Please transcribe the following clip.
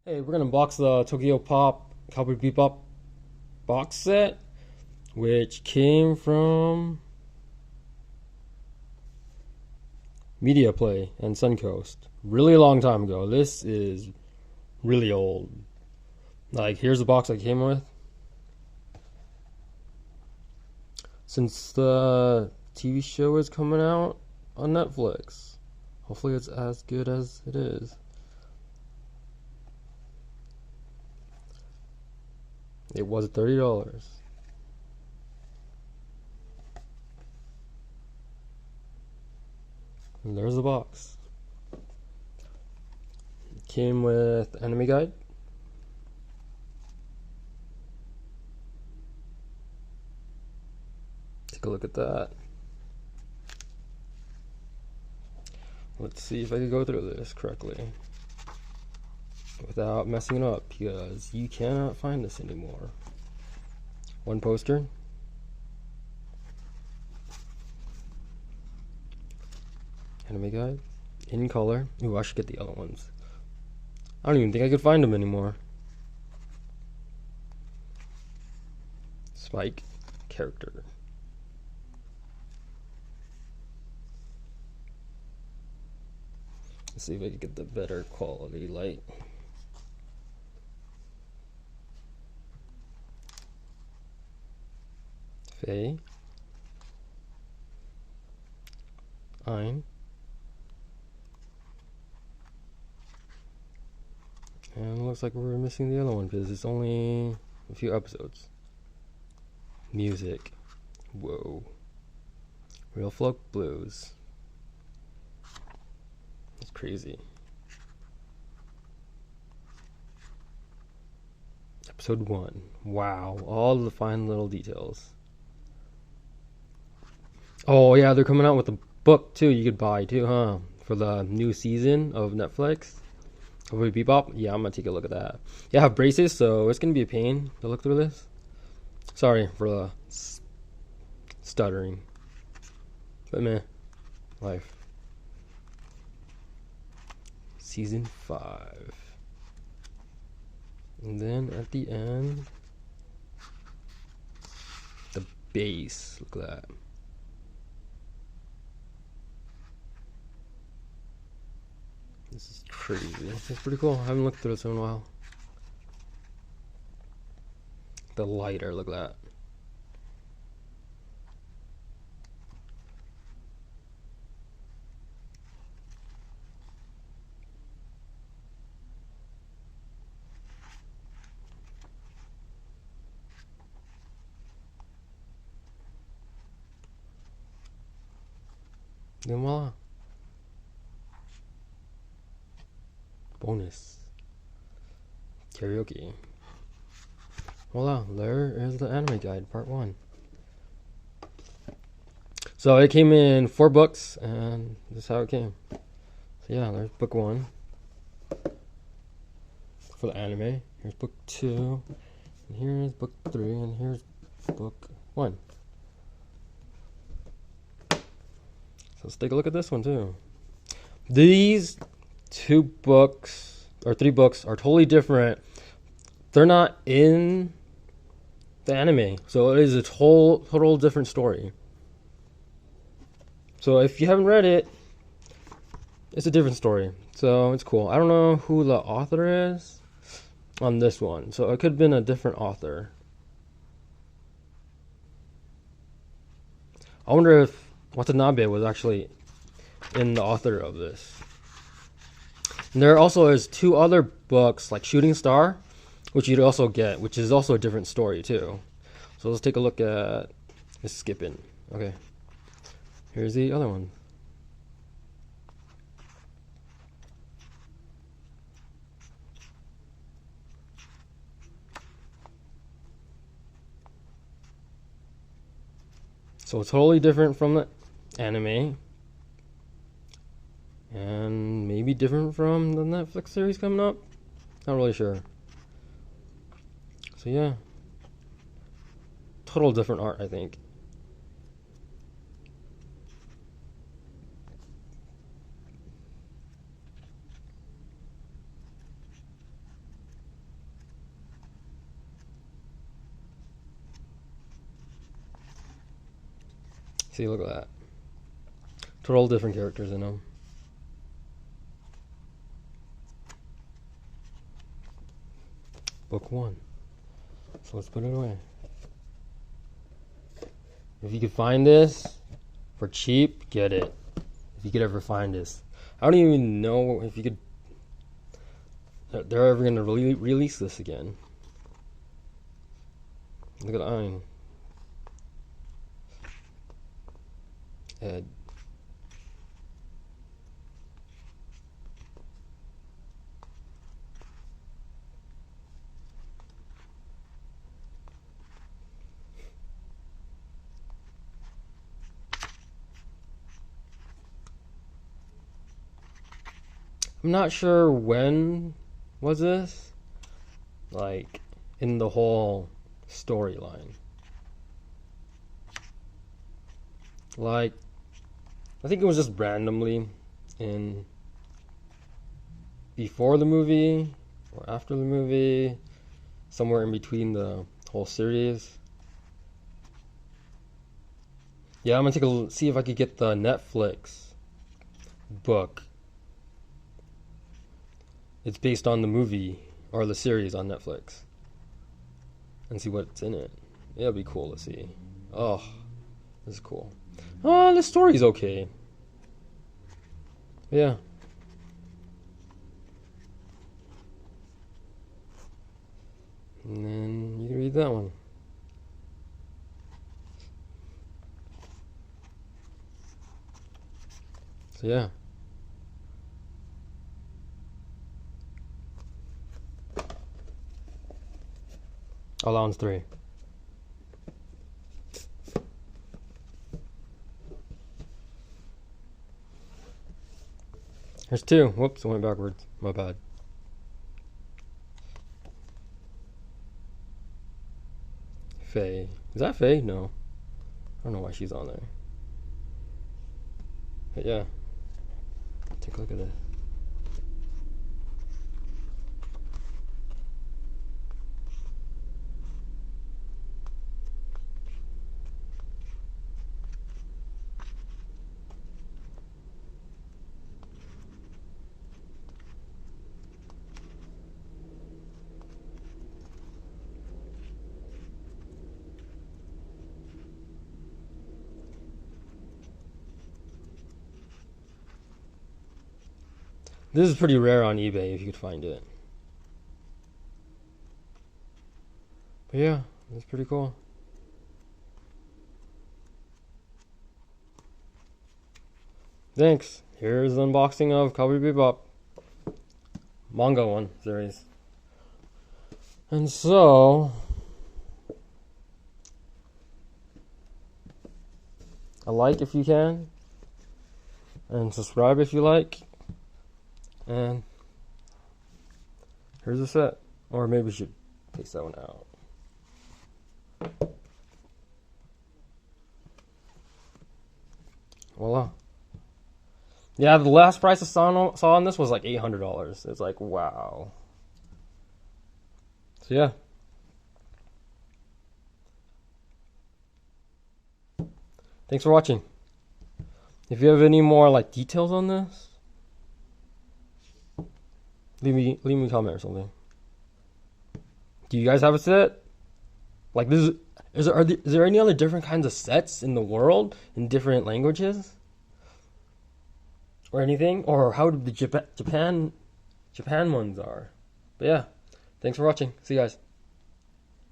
Hey, we're gonna unbox the Tokyo Pop Cowboy Bebop box set, which came from MediaPlay and Suncoast. Really long time ago. This is really old. Like, here's the box I came with. Since the TV show is coming out on Netflix, hopefully it's as good as it is. It was $30. And there's the box. It came with anime guide. Take a look at that. Let's see if I can go through this correctly without messing it up, because you cannot find this anymore. One poster. Anime guide. In color. Ooh, I should get the other ones. I don't even think I could find them anymore. Spike. Character. Let's see if I can get the better quality light. Faye. Ein. And it looks like we're missing the other one because it's only a few episodes. Music. Whoa. Real folk blues. That's crazy. Episode 1. Wow. All the fine little details. Oh yeah, they're coming out with a book too you could buy too, huh? For the new season of Netflix. Kaubōi Bebop. Yeah, I'm gonna take a look at that. Yeah, I have braces, so it's gonna be a pain to look through this. Sorry for the stuttering. But meh. Life. Season 5. And then at the end, the base. Look at that. This is crazy. It's pretty cool. I haven't looked through this in a while. The lighter, look at that. Then voila. Bonus. Karaoke. Voila, there is the anime guide, part 1. So it came in 4 books, and this is how it came. So yeah, there's book 1 for the anime. Here's book 2, and here's book 3, and here's book 1. So let's take a look at this one too. These 2 books, or 3 books, are totally different. They're not in the anime, so it is a total different story. So if you haven't read it, it's a different story. So it's cool. I don't know who the author is on this one, so it could have been a different author. I wonder if Watanabe was actually in the author of this. And there also is 2 other books, like Shooting Star, which you'd also get, which is also a different story too. So let's take a look at this. Skipping. Okay. Here's the other one. So it's totally different from the anime. And maybe different from the Netflix series coming up. Not really sure. So yeah. Total different art, I think. See, look at that. Total different characters in them. Book 1. So let's put it away. If you could find this for cheap, get it. If you could ever find this. I don't even know if you could... They're ever going to release this again. Look at Ein. Ed. I'm not sure when was this, like, in the whole storyline. Like, I think it was just randomly in before the movie or after the movie, somewhere in between the whole series. Yeah, I'm gonna see if I could get the Netflix book. It's based on the movie or the series on Netflix, and see what's in it. It'll be cool to see. Oh, this is cool. Oh, the story's okay. Yeah. And then you can read that one. So yeah. Oh, that one's 3. There's 2. Whoops, I went backwards. My bad. Faye. Is that Faye? No. I don't know why she's on there. But yeah. Take a look at this. This is pretty rare on eBay if you could find it. But yeah, it's pretty cool. Thanks. Here's the unboxing of Cowboy Bebop Manga 1 series. And so... a like if you can. And subscribe if you like. And here's a set. Or maybe we should take that one out. Voila. Yeah, the last price I saw on this was like $800. It's like, wow. So yeah. Thanks for watching. If you have any more like details on this, leave me a comment or something. Do you guys have a set? Like this is there any other different kinds of sets in the world in different languages? Or anything? Or how the Japan ones are. But yeah. Thanks for watching. See you guys.